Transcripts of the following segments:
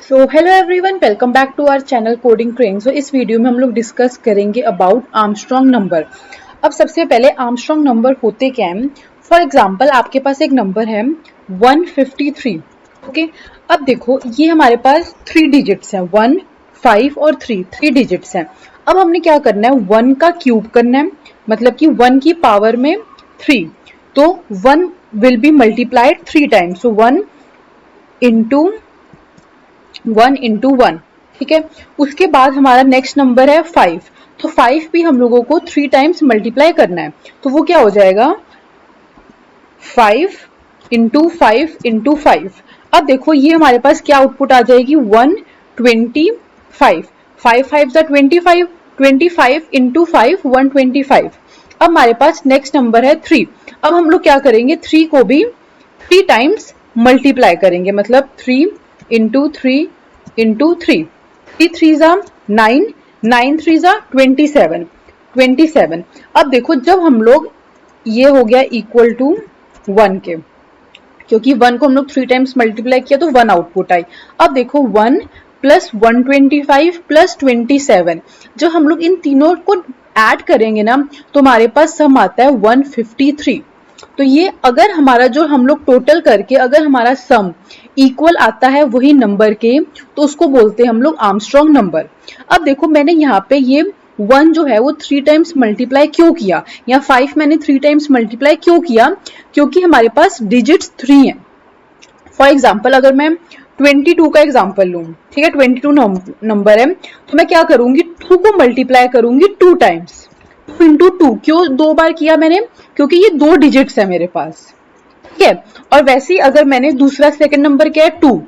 So hello everyone, welcome back to our channel Coding Crane. So इस video में हम लोग डिस्कस करेंगे अबाउट आर्मस्ट्रॉन्ग नंबर। अब सबसे पहले आर्मस्ट्रॉन्ग नंबर होते क्या हैं। फॉर एग्जांपल आपके पास एक नंबर है 153। ओके, अब देखो ये हमारे पास 3 डिजिट्स हैं, 1, 5 और 3 डिजिट्स हैं। अब हमने क्या करना है, 1 का क्यूब करना है, मतलब कि 1 की पावर में 3। तो 1 will be multiplied 3 times, so 1 into 1 ठीक है। उसके बाद हमारा नेक्स्ट नंबर है 5। तो 5 भी हम लोगों को 3 टाइम्स मल्टीप्लाई करना है, तो वो क्या हो जाएगा 5 इंटू 5 इंटू 5। अब देखो ये हमारे पास क्या आउटपुट आ जाएगी 125। 5 5 जा 25, 25 इंटू 5 125। अब हमारे पास नेक्स्ट नंबर है 3। अब हम लोग क्या करेंगे, 3 को भी 3 टाइम्स मल्टीप्लाई करेंगे, मतलब 3 इंटू 3 इंटू 3। 3 3 जा 9, 9 3 जा 27, 27। अब देखो जब हम लोग ये हो गया इक्वल टू 1 के, क्योंकि 1 को हम लोग 3 टाइम्स मल्टीप्लाई किया तो 1 आउटपुट आई। अब देखो 1 प्लस 125 प्लस 27, जो हम लोग इन तीनों को ऐड करेंगे ना तो हमारे पास सम आता है 153। तो ये अगर हमारा जो हम लोग टोटल करके अगर हमारा सम इक्वल आता है वही नंबर के, तो उसको बोलते हैं हम लोग आर्मस्ट्रॉन्ग नंबर। अब देखो मैंने यहाँ पे ये 1 जो है वो 3 टाइम्स मल्टीप्लाई क्यों किया, या 5 मैंने 3 टाइम्स मल्टीप्लाई क्यों किया, क्योंकि हमारे पास डिजिट्स 3 है। फॉर एग्जाम्पल अगर मैं 22 का एग्जाम्पल लूँ, ठीक है, 22 नंबर है, तो मैं क्या करूंगी 2 को मल्टीप्लाई करूंगी 2 टाइम्स। 2 इंटू 2 क्यों 2 बार किया मैंने, क्योंकि ये 2 डिजिट्स है मेरे पास, ठीक है। और वैसे ही अगर मैंने दूसरा सेकंड नंबर क्या है 2,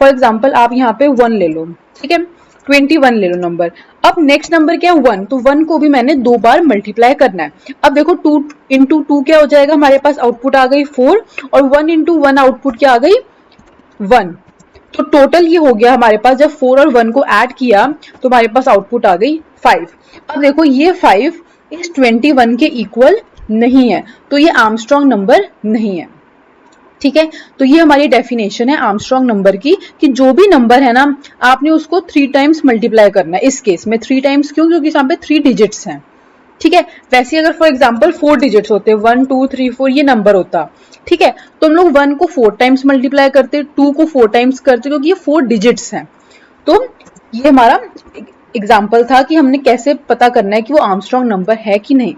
फॉर एग्जाम्पल आप यहाँ पे 1 ले लो, ठीक है, 21 ले लो नंबर। अब नेक्स्ट नंबर क्या है 1, तो 1 को भी मैंने 2 बार मल्टीप्लाई करना है। अब देखो 2 इंटू 2 क्या हो जाएगा, हमारे पास आउटपुट आ गई 4, और 1 इंटू 1 आउटपुट क्या आ गई 1। तो टोटल ये हो गया हमारे पास, जब 4 और 1 को ऐड किया तो हमारे पास आउटपुट आ गई 5। अब देखो ये 5 इस 21 के इक्वल नहीं है, तो ये आर्मस्ट्रॉन्ग नंबर नहीं है, ठीक है। तो ये हमारी डेफिनेशन है आर्मस्ट्रॉन्ग नंबर की, कि जो भी नंबर है ना आपने उसको 3 टाइम्स मल्टीप्लाई करना है। इस केस में 3 टाइम्स क्यों, क्योंकि यहाँ पे 3 डिजिट्स हैं, ठीक है। वैसे अगर फॉर एग्जाम्पल 4 डिजिट्स होते, 1 2 3 4 ये नंबर होता, ठीक है, तो हम लोग 1 को 4 टाइम्स मल्टीप्लाई करते, 2 को 4 टाइम्स करते, क्योंकि ये 4 डिजिट्स हैं। तो ये हमारा एग्जाम्पल था कि हमने कैसे पता करना है कि वो आर्मस्ट्रॉन्ग नंबर है कि नहीं।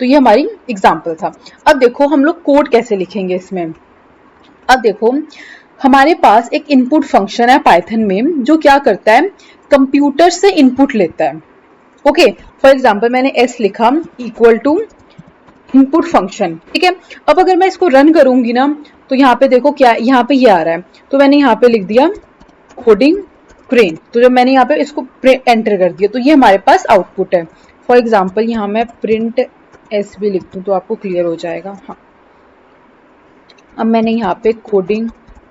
तो ये हमारी एग्जाम्पल था। अब देखो हम लोग कोड कैसे लिखेंगे इसमें। अब देखो हमारे पास एक इनपुट फंक्शन है पाइथन में, जो क्या करता है कंप्यूटर से इनपुट लेता है। ओके, फॉर एग्जाम्पल मैंने एस लिखा इक्वल टू इनपुट फंक्शन, ठीक है। अब अगर मैं इसको रन करूंगी ना तो यहाँ पे देखो क्या यहाँ पे ये आ रहा है, तो मैंने यहाँ पे लिख दिया कोडिंग क्रेन। तो जब मैंने यहाँ पे इसको एंटर कर दिया तो ये हमारे पास आउटपुट है। फॉर एग्जाम्पल यहाँ मैं प्रिंट एस भी लिख दूँ तो आपको क्लियर हो जाएगा। हाँ, अब मैंने यहाँ पे कोडिंग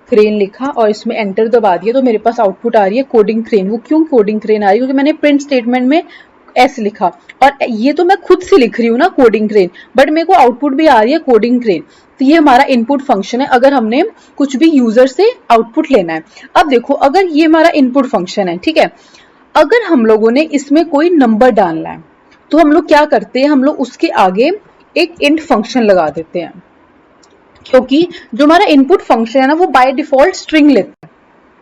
क्रेन लिखा और इसमें एंटर दबा दिया तो मेरे पास आउटपुट आ रही है कोडिंग क्रेन। वो क्यों कोडिंग क्रेन आ रही है, क्योंकि मैंने प्रिंट स्टेटमेंट में एस लिखा, और ये तो मैं खुद से लिख रही हूँ ना कोडिंग क्रेन, बट मेरे को आउटपुट भी आ रही है कोडिंग क्रेन। तो ये हमारा इनपुट फंक्शन है अगर हमने कुछ भी यूजर से आउटपुट लेना है। अब देखो अगर ये हमारा इनपुट फंक्शन है, ठीक है, अगर हम लोगों ने इसमें कोई नंबर डालना है तो हम लोग क्या करते हैं, हम लोग उसके आगे एक इंट फंक्शन लगा देते हैं, क्योंकि जो हमारा इनपुट फंक्शन है ना वो बाय डिफॉल्ट स्ट्रिंग लेता है,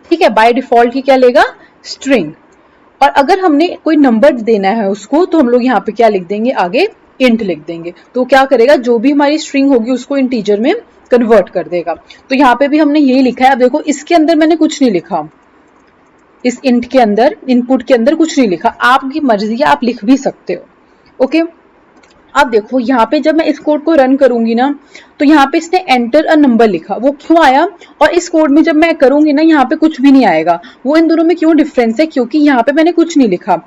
ठीक है, बाय डिफॉल्ट ही क्या लेगा स्ट्रिंग। और अगर हमने कोई नंबर देना है उसको तो हम लोग यहाँ पे क्या लिख देंगे, आगे इंट लिख देंगे। तो क्या करेगा, जो भी हमारी स्ट्रिंग होगी उसको इंटीजर में कन्वर्ट कर देगा। तो यहाँ पे भी हमने यही लिखा है। अब देखो इसके अंदर मैंने कुछ नहीं लिखा, इस इंट के अंदर इनपुट के अंदर कुछ नहीं लिखा, आपकी मर्जी है आप लिख भी सकते हो। ओके, अब देखो यहाँ पे जब मैं इस कोड को रन करूंगी ना तो यहाँ पे इसने एंटर अ नंबर लिखा, वो क्यों आया, और इस कोड में जब मैं करूंगी ना यहाँ पे कुछ भी नहीं आएगा। वो इन दोनों में क्यों डिफरेंस है, क्योंकि यहाँ पे मैंने कुछ नहीं लिखा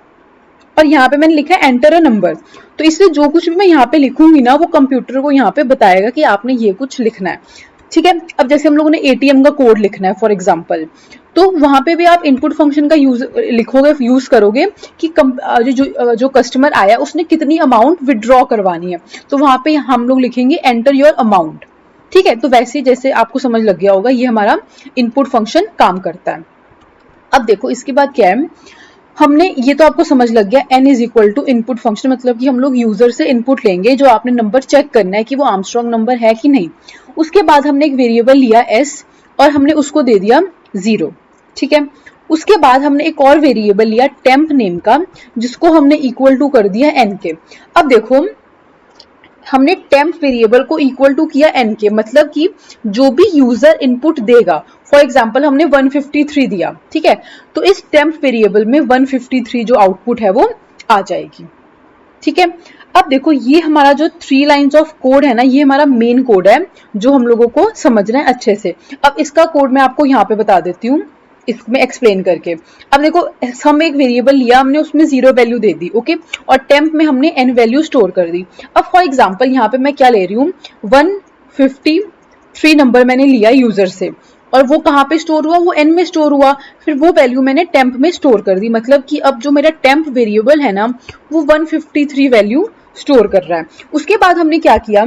और यहाँ पे मैंने लिखा है एंटर अ नंबर। तो इसलिए जो कुछ भी मैं यहाँ पे लिखूंगी ना वो कंप्यूटर को यहाँ पे बताएगा कि आपने ये कुछ लिखना है, ठीक है। अब जैसे हम लोगों ने एटीएम का कोड लिखना है फॉर एग्जाम्पल, तो वहां पे भी आप इनपुट फंक्शन का यूज करोगे कि जो कस्टमर आया उसने कितनी अमाउंट विड्रॉ करवानी है, तो वहां पे हम लोग लिखेंगे एंटर योर अमाउंट, ठीक है। तो वैसे जैसे आपको समझ लग गया होगा ये हमारा इनपुट फंक्शन काम करता है। अब देखो इसके बाद क्या है, हमने ये तो आपको समझ लग गया, n is equal to input function, मतलब कि हम लोग यूजर से इनपुट लेंगे, जो आपने नंबर चेक करना है कि वो आर्मस्ट्रॉन्ग नंबर है कि नहीं। उसके बाद हमने एक वेरिएबल लिया s और हमने उसको दे दिया 0, ठीक है। उसके बाद हमने एक और वेरिएबल लिया टेम्प नेम का, जिसको हमने इक्वल टू कर दिया n के। अब देखो हमने टेम्प वेरिएबल को इक्वल टू किया n के, मतलब कि जो भी यूजर इनपुट देगा, फॉर एग्जांपल हमने 153 दिया, ठीक है, तो इस टेम्प वेरिएबल में 153 जो आउटपुट है वो आ जाएगी, ठीक है। अब देखो ये हमारा जो 3 लाइंस ऑफ कोड है ना, ये हमारा मेन कोड है जो हम लोगों को समझना है अच्छे से। अब इसका कोड मैं आपको यहाँ पे बता देती हूँ इसमें एक्सप्लेन करके। अब देखो हम एक वेरिएबल लिया, हमने उसमें 0 वैल्यू दे दी, ओके, और टेम्प में हमने n वैल्यू स्टोर कर दी। अब फॉर एग्जांपल यहाँ पे मैं क्या ले रही हूँ, 153 नंबर मैंने लिया यूजर से, और वो कहाँ पे स्टोर हुआ, वो n में स्टोर हुआ, फिर वो वैल्यू मैंने टेम्प में स्टोर कर दी, मतलब कि अब जो मेरा टेम्प वेरिएबल है ना, वो 153 वैल्यू स्टोर कर रहा है। उसके बाद हमने क्या किया,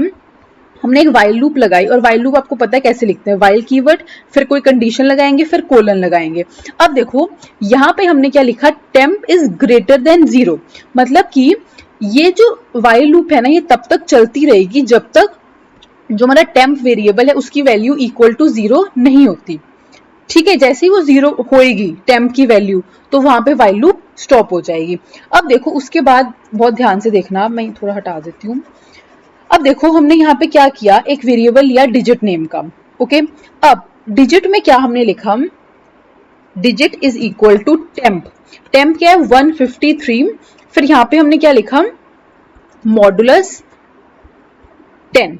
हमने एक वाइल लूप लगाई, और वाइल लूप आपको पता है कैसे लिखते हैं, वाइल कीवर्ड, फिर कोई कंडीशन लगाएंगे, फिर कोलन लगाएंगे। अब देखो यहाँ पे हमने क्या लिखा, टेम्प इज ग्रेटर देन 0, मतलब कि ये जो वाइल लूप है ना, ये तब तक चलती रहेगी जब तक जो हमारा टेम्प वेरिएबल है उसकी वैल्यू इक्वल टू 0 नहीं होती, ठीक है। जैसे ही वो 0 होएगी टेम्प की वैल्यू, तो वहां पे वाइल लूप स्टॉप हो जाएगी। अब देखो उसके बाद बहुत ध्यान से देखना, मैं थोड़ा हटा देती हूँ। अब देखो हमने यहाँ पे क्या किया, एक वेरिएबल लिया डिजिट नेम का, ओके। अब डिजिट में क्या हमने लिखा, digit is equal to temp, temp क्या है 153, फिर यहाँ पे हमने क्या लिखा, मॉडुलस 10।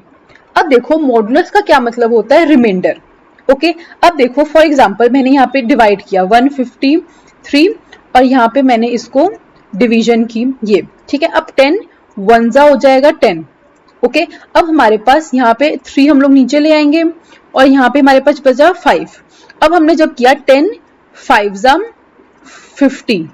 अब देखो मॉडुलस का क्या मतलब होता है, रिमाइंडर, ओके। अब देखो फॉर एग्जांपल मैंने यहाँ पे डिवाइड किया 153, और यहाँ पे मैंने इसको डिवीजन की, ये ठीक है। अब 10 वनजा हो जाएगा 10, ओके। अब हमारे पास यहाँ पे 3 हम लोग नीचे ले आएंगे, और यहाँ पे हमारे पास बचा 5। अब हमने जब किया 10 5 50,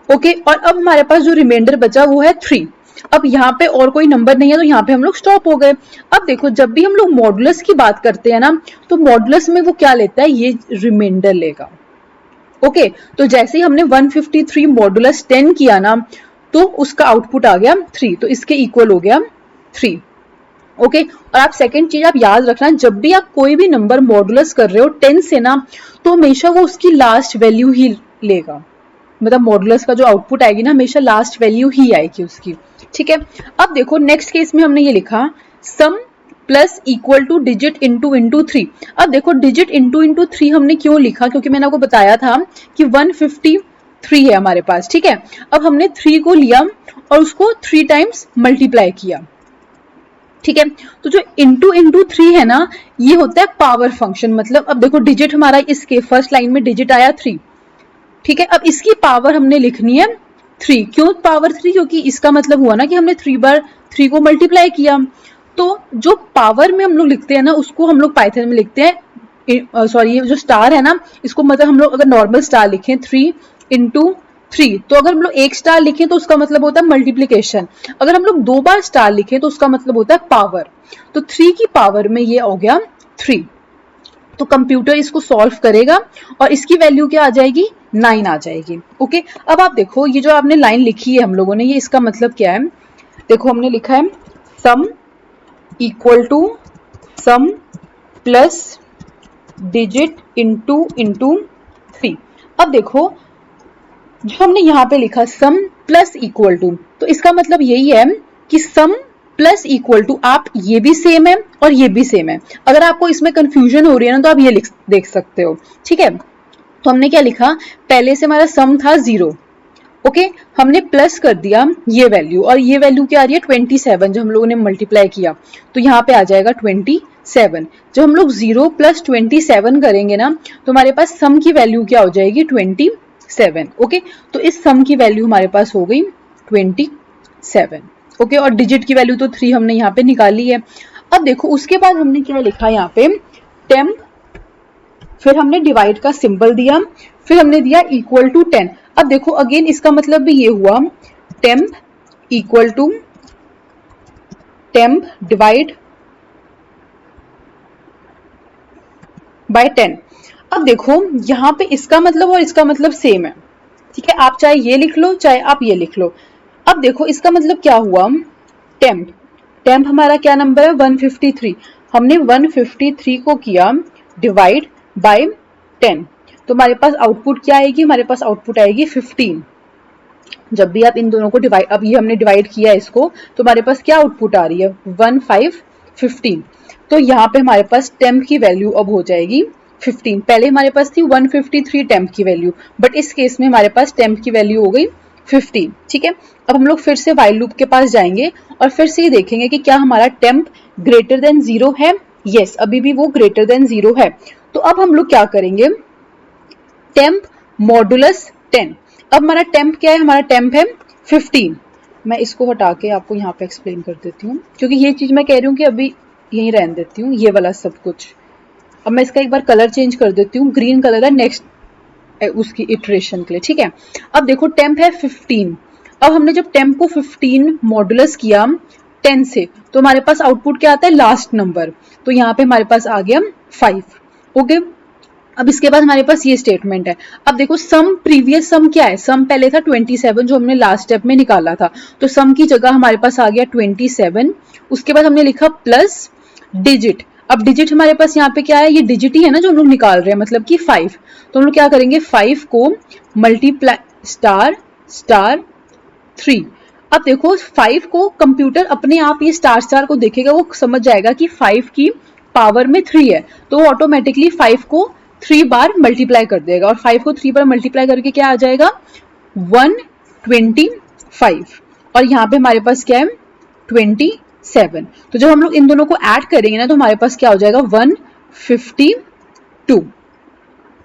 ओके, और अब हमारे पास जो रिमाइंडर बचा वो है 3। अब यहाँ पे और कोई नंबर नहीं है, तो यहाँ पे हम लोग स्टॉप हो गए। अब देखो जब भी हम लोग मॉडुलस की बात करते हैं ना, तो मॉडुलस में वो क्या लेता है, ये रिमाइंडर लेगा, ओके। तो जैसे ही हमने 153 मॉडुलस 10 किया ना, तो उसका आउटपुट आ गया 3, तो इसके इक्वल हो गया 3, ओके। और आप सेकंड चीज आप याद रखना, जब भी आप कोई भी नंबर मॉडुलस कर रहे हो 10 से ना, तो हमेशा वो उसकी लास्ट वैल्यू ही लेगा, मतलब मॉडुलस का जो आउटपुट आएगी ना, हमेशा लास्ट वैल्यू ही आएगी उसकी, ठीक है। अब देखो नेक्स्ट केस में हमने ये लिखा, sum plus equal to digit into 3। अब देखो डिजिट इंटू 3 हमने क्यों लिखा, क्योंकि मैंने आपको बताया था कि 153 है हमारे पास, ठीक है। अब हमने 3 को लिया और उसको 3 टाइम्स मल्टीप्लाई किया, ठीक है। तो जो इंटू 3 है ना, ये होता है पावर फंक्शन, मतलब अब देखो डिजिट हमारा इसके फर्स्ट लाइन में डिजिट आया 3, ठीक है। अब इसकी पावर हमने लिखनी है 3, क्यों पावर 3, क्योंकि इसका मतलब हुआ ना कि हमने 3 बार 3 को मल्टीप्लाई किया। तो जो पावर में हम लोग लिखते हैं ना, उसको हम लोग पाइथन में लिखते हैं, सॉरी ये जो स्टार है ना, इसको मतलब हम लोग अगर नॉर्मल स्टार लिखें 3 इंटू 3, तो अगर हम लोग एक स्टार लिखें तो उसका मतलब होता है मल्टीप्लीकेशन, अगर हम लोग 2 बार स्टार लिखें तो उसका मतलब होता है पावर। तो 3 की पावर में ये हो गया 3, तो कंप्यूटर इसको सॉल्व करेगा और इसकी वैल्यू क्या आ जाएगी, 9 आ जाएगी, ओके। अब आप देखो ये जो आपने लाइन लिखी है हम लोगों ने, ये इसका मतलब क्या है, देखो हमने लिखा है sum equal to sum plus digit into 3। अब देखो जो हमने यहाँ पे लिखा सम प्लस इक्वल टू, तो इसका मतलब यही है कि सम प्लस इक्वल टू, आप ये भी सेम है और ये भी सेम है। अगर आपको इसमें कंफ्यूजन हो रही है ना, तो आप ये देख सकते हो, ठीक है। तो हमने क्या लिखा, पहले से हमारा सम था 0, ओके, हमने प्लस कर दिया ये वैल्यू, और ये वैल्यू क्या आ रही है 27, जो हम लोगों ने मल्टीप्लाई किया, तो यहाँ पे आ जाएगा 27। जब हम लोग 0 प्लस 27 करेंगे ना, तो हमारे पास सम की वैल्यू क्या हो जाएगी 27, ओके। तो इस सम की वैल्यू हमारे पास हो गई 27, ओके। और डिजिट की वैल्यू तो 3 हमने यहाँ पे निकाली है। अब देखो उसके बाद हमने क्या लिखा यहाँ पे, टेम्प, फिर हमने डिवाइड का सिंबल दिया, फिर हमने दिया इक्वल टू 10। अब देखो अगेन इसका मतलब भी ये हुआ, temp equal to temp divide by 10। अब देखो यहाँ पे इसका मतलब और इसका मतलब सेम है, ठीक है, आप चाहे ये लिख लो चाहे आप ये लिख लो। अब देखो इसका मतलब क्या हुआ, टेम्प, टेम्प हमारा क्या नंबर है 153, हमने 153 को किया डिवाइड बाय 10, तो हमारे पास आउटपुट क्या आएगी, हमारे पास आउटपुट आएगी 15। जब भी आप इन दोनों को डिवाइड, अब ये हमने डिवाइड किया इसको, तो हमारे पास क्या आउटपुट आ रही है 1515। तो यहाँ पे हमारे पास टेम्प की वैल्यू अब हो जाएगी 15। पहले हमारे पास थी 153 टेम्प की वैल्यू, बट इस केस में हमारे पास टेम्प की वैल्यू हो गई 15। ठीक है, अब हम लोग फिर से व्हाइल लूप के पास जाएंगे और फिर से ये देखेंगे कि क्या हमारा टेम्प ग्रेटर देन 0 है। यस, अभी भी वो ग्रेटर देन 0 है। तो अब हम लोग क्या करेंगे, टेम्प मॉडुलस 10। अब हमारा टेम्प क्या है, हमारा टेम्प है 15। मैं इसको हटा के आपको यहाँ पे एक्सप्लेन कर देती हूँ, क्योंकि ये चीज मैं कह रही हूँ कि अभी यहीं रहने देती हूँ, ये वाला सब कुछ। अब मैं इसका एक बार कलर चेंज कर देती हूँ, ग्रीन कलर है नेक्स्ट उसकी इटरेशन के लिए। ठीक है, अब देखो टेम्प है 15। अब हमने जब टेम्प को 15 मॉडुलस किया 10 से, तो हमारे पास आउटपुट क्या आता है, लास्ट नंबर। तो यहाँ पे हमारे पास आ गया 5। ओके, अब इसके बाद हमारे पास ये स्टेटमेंट है। अब देखो सम, प्रीवियस सम क्या है, सम पहले था 27 जो हमने लास्ट स्टेप में निकाला था, तो सम की जगह हमारे पास आ गया 27। उसके बाद हमने लिखा प्लस डिजिट। अब डिजिट हमारे पास यहाँ पे क्या है, ये डिजिट ही है ना जो हम लोग निकाल रहे हैं, मतलब कि 5। तो हम लोग क्या करेंगे, 5 को मल्टीप्लाई स्टार स्टार 3। अब देखो 5 को कंप्यूटर अपने आप ये स्टार स्टार को देखेगा, वो समझ जाएगा कि 5 की पावर में 3 है, तो वो ऑटोमेटिकली 5 को 3 बार मल्टीप्लाई कर देगा, और 5 को 3 बार मल्टीप्लाई करके क्या आ जाएगा 125। और यहाँ पे हमारे पास क्या है 27। तो जब हम लोग इन दोनों को ऐड करेंगे ना, तो हमारे पास क्या हो जाएगा 152।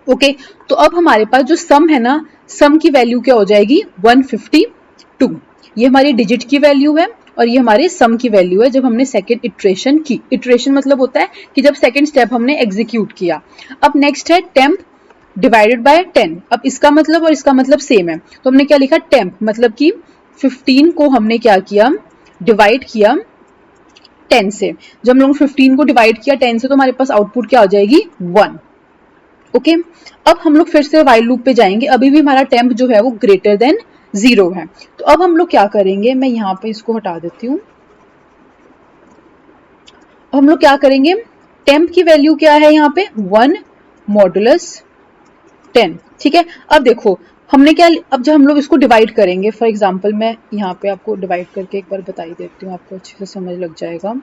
ओके, तो अब हमारे पास जो सम है ना, सम की वैल्यू क्या हो जाएगी 152। ये हमारी डिजिट की वैल्यू है और ये हमारे सम की वैल्यू है जब हमने सेकेंड इटरेशन की। इटरेशन मतलब होता है कि जब सेकेंड स्टेप हमने एग्जीक्यूट किया। अब नेक्स्ट है टेम्प डिवाइडेड बाय 10। अब इसका मतलब और इसका मतलब सेम है, तो हमने क्या लिखा, टेम्प मतलब कि 15 को हमने क्या किया, डिवाइड किया 10 से। जब हम लोग 15 को डिवाइड किया 10 से, तो हमारे पास आउटपुट क्या हो जाएगी 1। ओके, अब हम लोग फिर से व्हाइल लूप पे जाएंगे। अभी भी हमारा टेम्प जो है वो ग्रेटर देन 0 है। तो अब हम लोग क्या करेंगे, मैं यहाँ पे इसको हटा देती हूँ। हम लोग क्या करेंगे, टेम्प की वैल्यू क्या है यहाँ पे 1 मॉडुलस 10। ठीक है, अब देखो हमने क्या, अब जब हम लोग इसको डिवाइड करेंगे, फॉर एग्जाम्पल मैं यहाँ पे आपको डिवाइड करके एक बार बताई देती हूँ, आपको अच्छे से समझ लग जाएगा।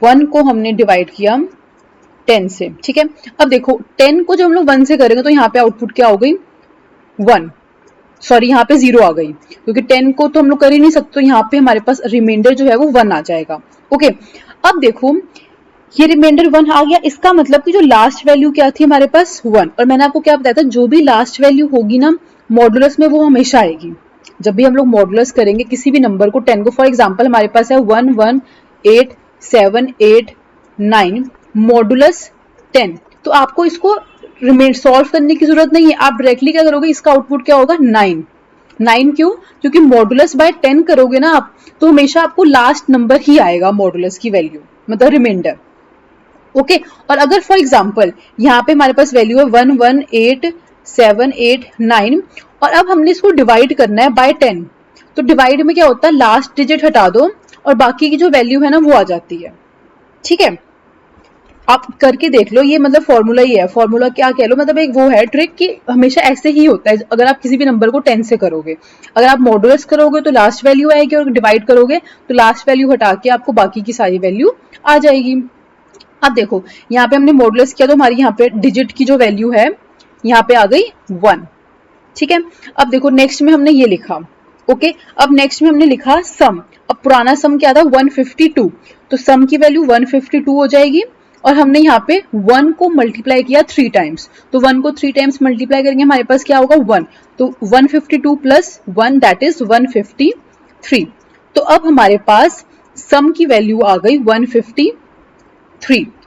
1 को हमने डिवाइड किया 10 से। ठीक है, अब देखो 10 को जब हम लोग 1 से करेंगे तो यहाँ पे आउटपुट क्या हो गई 1, सॉरी यहाँ पे 0 आ गई, क्योंकि 10 को तो हम लोग कर ही नहीं सकते, तो यहाँ पे हमारे पास रिमाइंडर जो है वो 1 आ जाएगा। ओके, अब देखो ये रिमाइंडर 1 आ गया, इसका मतलब कि जो लास्ट वैल्यू क्या थी हमारे पास 1। और मैंने आपको क्या बताया था, जो भी लास्ट वैल्यू होगी ना मॉडुलस में, वो हमेशा आएगी। जब भी हम लोग मॉडुलस करेंगे किसी भी नंबर को, 10 को फॉर एग्जाम्पल हमारे पास है 1187889 मॉडुलस 10, तो आपको इसको सॉल्व करने की जरूरत नहीं है। आप डायरेक्टली क्या करोगे, इसका आउटपुट क्या होगा 9। 9 क्यों, क्योंकि मॉडुलस बाय 10 करोगे ना आप, तो हमेशा आपको लास्ट नंबर ही आएगा मॉडुलस की वैल्यू, मतलब रिमाइंडर। ओके, और अगर फॉर एग्जाम्पल यहाँ पे हमारे पास वैल्यू है 1187889 और अब हमने इसको डिवाइड करना है बाय 10, तो डिवाइड में क्या होता है, लास्ट डिजिट हटा दो और बाकी की जो वैल्यू है ना वो आ जाती है। ठीक है, आप करके देख लो, ये मतलब फॉर्मूला ही है, फॉर्मूला क्या कह लो, मतलब एक वो है ट्रिक कि हमेशा ऐसे ही होता है। अगर आप किसी भी नंबर को 10 से करोगे, अगर आप मॉडुलस करोगे तो लास्ट वैल्यू आएगी, और डिवाइड करोगे तो लास्ट वैल्यू हटा के आपको बाकी की सारी वैल्यू आ जाएगी। अब देखो यहाँ पे हमने मॉडुलस किया, तो हमारी यहाँ पे डिजिट की जो वैल्यू है यहाँ पे आ गई 1। ठीक है, अब देखो नेक्स्ट में हमने ये लिखा। ओके, अब नेक्स्ट में हमने लिखा सम। अब पुराना सम क्या था 152, तो सम की वैल्यू 152 हो जाएगी, और हमने यहाँ पे 1 को मल्टीप्लाई किया 3 टाइम्स, तो 1 को 3 टाइम्स मल्टीप्लाई करेंगे हमारे पास क्या होगा 1, तो 152 प्लस 1 दैट इज 153। तो अब हमारे पास सम की वैल्यू आ गई 153।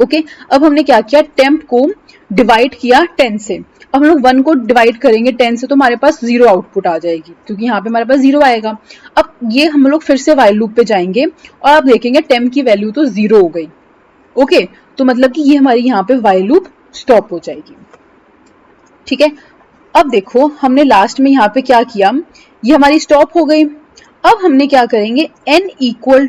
ओके, अब हमने क्या किया, टेम्प को डिवाइड किया 10 से। अब हम लोग 1 को डिवाइड करेंगे 10 से, तो हमारे पास 0 आउटपुट आ जाएगी, क्योंकि यहाँ पे हमारे पास 0 आएगा। अब ये हम लोग फिर से व्हाइल लूप पे जाएंगे और आप देखेंगे टेम्प की वैल्यू तो 0 हो गई। ओके, तो मतलब कि ये हमारी यहाँ पे वाइल लूप स्टॉप हो जाएगी। ठीक है, अब देखो हमने लास्ट में यहाँ पे क्या किया, ये हमारी स्टॉप हो गई। अब हमने क्या करेंगे, n इक्वल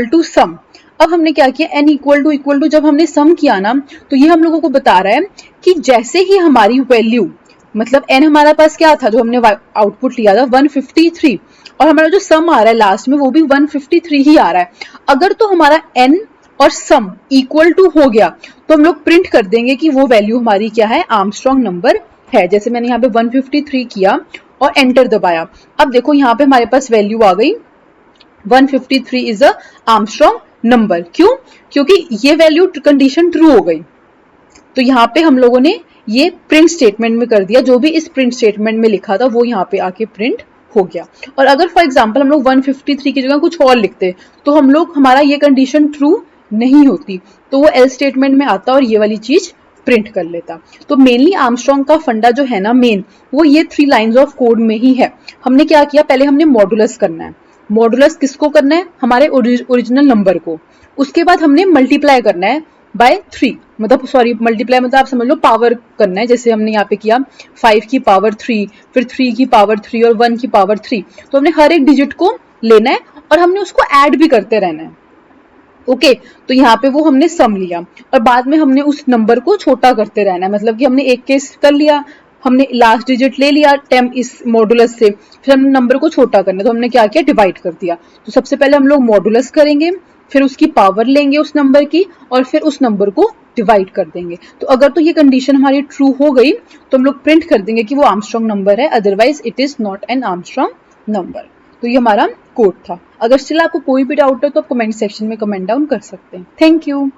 टू सम। अब हमने क्या किया, n इक्वल टू जब हमने सम किया ना, तो ये हम लोगों को बता रहा है कि जैसे ही हमारी वैल्यू, मतलब n हमारा पास क्या था जो हमने आउटपुट लिया था 153, और हमारा जो सम आ रहा है लास्ट में वो भी 153 ही आ रहा है। अगर तो हमारा n और सम इक्वल टू हो गया तो हम लोग प्रिंट कर देंगे कि वो वैल्यू हमारी क्या है, आर्मस्ट्रॉन्ग नंबर है। जैसे मैंने यहाँ पे 153 किया और एंटर दबाया, अब देखो यहाँ पे हमारे पास वैल्यू आ गई 153 इज अ आर्मस्ट्रॉन्ग नंबर। क्यों? क्योंकि ये वैल्यू कंडीशन ट्रू हो गई। तो यहाँ पे हम लोगों ने ये प्रिंट स्टेटमेंट में कर दिया, जो भी इस प्रिंट स्टेटमेंट में लिखा था वो यहाँ पे आके प्रिंट हो गया। और अगर फॉर एग्जांपल हम लोग 153 की जगह कुछ और लिखते तो हम लोग, हमारा ये कंडीशन ट्रू नहीं होती, तो वो एल स्टेटमेंट में आता और ये वाली चीज प्रिंट कर लेता। तो मेनली आर्मस्ट्रॉन्ग का फंडा जो है ना मेन, वो ये 3 लाइंस ऑफ कोड में ही है। हमने क्या किया, पहले हमने मॉडुलस करना है। मॉडुलस किसको करना है, हमारे ओरिजिनल नंबर को। उसके बाद हमने मल्टीप्लाई करना है बाय 3, मतलब सॉरी मल्टीप्लाई मतलब आप समझ लो पावर करना है। जैसे हमने यहाँ पे किया 5 की पावर 3, फिर 3 की पावर 3 और 1 की पावर 3। तो हमने हर एक डिजिट को लेना है और हमने उसको ऐड भी करते रहना है। ओके, तो यहाँ पे वो हमने सम लिया और बाद में हमने उस नंबर को छोटा करते रहना है। मतलब कि हमने एक केस कर लिया, हमने लास्ट डिजिट ले लिया 10 इस मॉडुलस से, फिर हमने नंबर को छोटा करना है तो हमने क्या किया, डिवाइड कर दिया। तो सबसे पहले हम लोग मॉडुलस करेंगे, फिर उसकी पावर लेंगे उस नंबर की और फिर उस नंबर को डिवाइड कर देंगे। तो अगर तो ये कंडीशन हमारी ट्रू हो गई तो हम लोग प्रिंट कर देंगे कि वो आर्मस्ट्रॉन्ग नंबर है, otherwise it is not an Armstrong number. तो ये हमारा कोड था। अगर स्टिल आपको कोई भी डाउट हो तो आप कमेंट सेक्शन में कमेंट डाउन कर सकते हैं। Thank you.